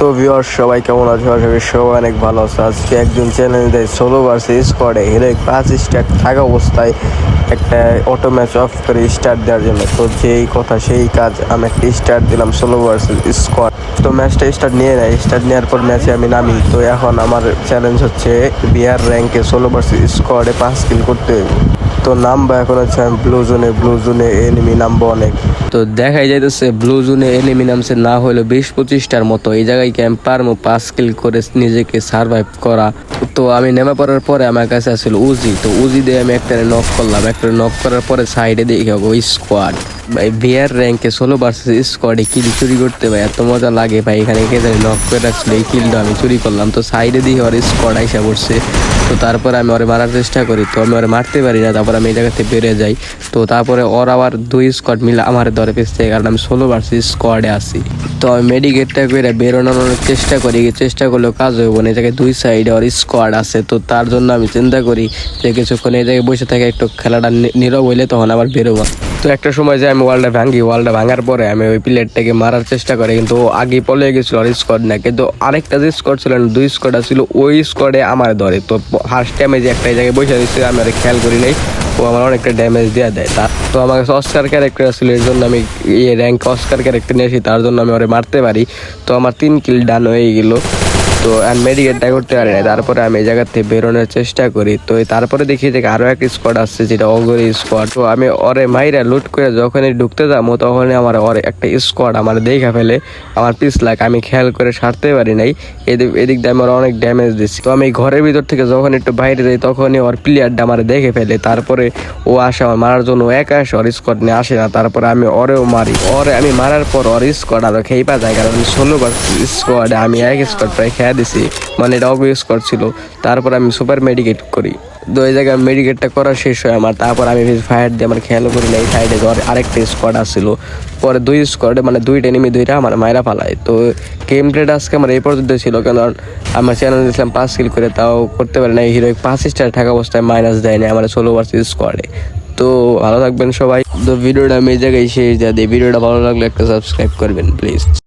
তো ভিউয়ার্স সবাই কেমন আছো? আশা করি সবাই অনেক ভালো আছে। আজকে একজন চ্যালেঞ্জ দেয় সোলো ভার্সেস স্কোয়াডে হিরোইক 5 স্টার থাকা অবস্থায় একটা অটো ম্যাচ অফ করে স্টার্ট দেওয়ার জন্য। তো যেই কথা সেই কাজ, আমি একটা স্টার্ট দিলাম সোলো ভার্সেস স্কোয়াড। তো ম্যাচটা স্টার্ট নিয়ে নেয়, স্টার্ট নেওয়ার পর ম্যাচে আমি নামি। তো এখন আমার চ্যালেঞ্জ হচ্ছে বিআর র্যাঙ্কে সোলো ভার্সেস স্কোয়াডে 5 কিল করতে হবে। তো নামবো এখন হচ্ছে আমি ব্লু জোনে এনিমি নামবো অনেক। তো দেখাই যাইতেছে ব্লু জোনে এনিমি নামছে না হলো 20-25টার মতো। এই জায়গায় কি আমি পারবো 5 কিল করে নিজেকে সার্ভাইভ করা? তো আমি নেমে পড়ার পরে আমার কাছে আসলে উজি, তো উজি দিয়ে আমি একটা নক করলাম। একটা নক করার পরে সাইডে দেখি ওই স্কোয়াড। ভাই বিআর র্যাঙ্কে সোলো ভার্সেস স্কোয়াডে কিল চুরি করতে ভাই এত মজা লাগে ভাই। এখানে কে জানি নক করে রাখছিল, এই কিলটা আমি চুরি করলাম। তো সাইডে দিয়ে ওর স্কোয়াড আইসা পড়ছে। তো তারপরে আমি ওরে মারার চেষ্টা করি, তো আমি ওরে মারতে পারি না। তারপর আমি এই জায়গাতে বেরিয়ে যাই। তো তারপরে ওর আবার 2 স্কোয়াড মিলে আমার ধরে পেছতে, কারণ আমি সোলো ভার্সেস স্কোয়াডে আসি। তো আমি মেডিকেটটা করে বেরোনোর চেষ্টা করি, চেষ্টা করলেও কাজ হইব না। এই জায়গায় 2 সাইডে ওর স্কোয়াড আছে। তো তার জন্য আমি চিন্তা করি যে কিছুক্ষণ এই জায়গায় বসে থাকে, একটু খেলাটা নীরব হইলে তখন আবার বেরোবো। তো একটা সময় যে আমি ওয়ালটা ভাঙি, ওয়ালটা ভাঙার পরে আমি ওই প্লেয়ারটাকে মারার চেষ্টা করি, কিন্তু ও আগে পলে গেছিল আর স্কোয়াড না। কিন্তু আরেকটা যে স্কোয়াড ছিল, 2 স্কোয়াড ছিল, ওই স্কোয়াডে আমার ধরে। তো ফার্স্ট টাইমে যে একটা জায়গায় বসে দিচ্ছে আমি আর খেয়াল করি নাই, ও আমার অনেকটা ড্যামেজ দেওয়া দেয়। তো আমার কাছে অস্কার ক্যারেক্টার ছিল, এর জন্য আমি র্যাঙ্ক অস্কার ক্যারেক্টার নিয়েছি, তার জন্য আমি ওরে মারতে পারি। তো আমার 3 কিল ডান হয়ে গেল। তো আর মেডিকেটটা করতে পারি না। তারপরে আমি এই জায়গা থেকে বেরোনোর চেষ্টা করি। তো তারপরে দেখি যে আরও একটা স্কোয়াড আসছে, যেটা অগরি স্কোয়াড। তো আমি ওরে মাইরা লুট করে যখনই ঢুকতে যাবো, তখনই আমার ওর একটা স্কোয়াড আমার দেখা ফেলে, আমার পিছলাক। আমি খেয়াল করে সারতে পারি নাই, এদিক দিয়ে আমার অনেক ড্যামেজ দিচ্ছি। তো আমি ঘরের ভিতর থেকে যখন একটু বাইরে যাই, তখনই ওর প্লেয়ারটা আমার দেখে ফেলে। তারপরে ও আসে আমার মারার জন্য, একা আসে, ওর স্কোয়াড নিয়ে আসে না। তারপরে আমি ওরেও মারি। আমি মারার পর ওর স্কোয়াড আরও খেয়ে পা যায়, কারণ 16 স্কোয়াডে আমি এক স্কোয়াড প্রায় খেয়ে দিছি, মানে এটা অবভিয়াস করছিল। তারপর আমি সুপার মেডিকেট করি। তো এই জায়গায় মেডিকেটটা করা শেষ হয় আমার। তারপর আমি ফায়ার দিয়ে আমার খেয়াল করি না, এই সাইডে আরেকটা স্কোয়াড আসছিল। পরে 2 স্কোয়াডে মানে 2টা এনিমি 2টা আমার মায়েরা পালায়। তো গেম প্লেটা আজকে আমার এই পর্যন্ত ছিল, কারণ আমার চ্যানেল দিয়েছিলাম 5 কিল করে, তাও করতে পারে না। হিরো 5 স্টার থাকা অবস্থায় মাইনাস দেয় না আমার সোলো ভার্সেস স্কোয়াডে। তো ভালো থাকবেন সবাই। তো ভিডিওটা আমি এই জায়গায় শেষ দিয়ে দিই। ভিডিওটা ভালো লাগলে একটা সাবস্ক্রাইব করবেন প্লিজ।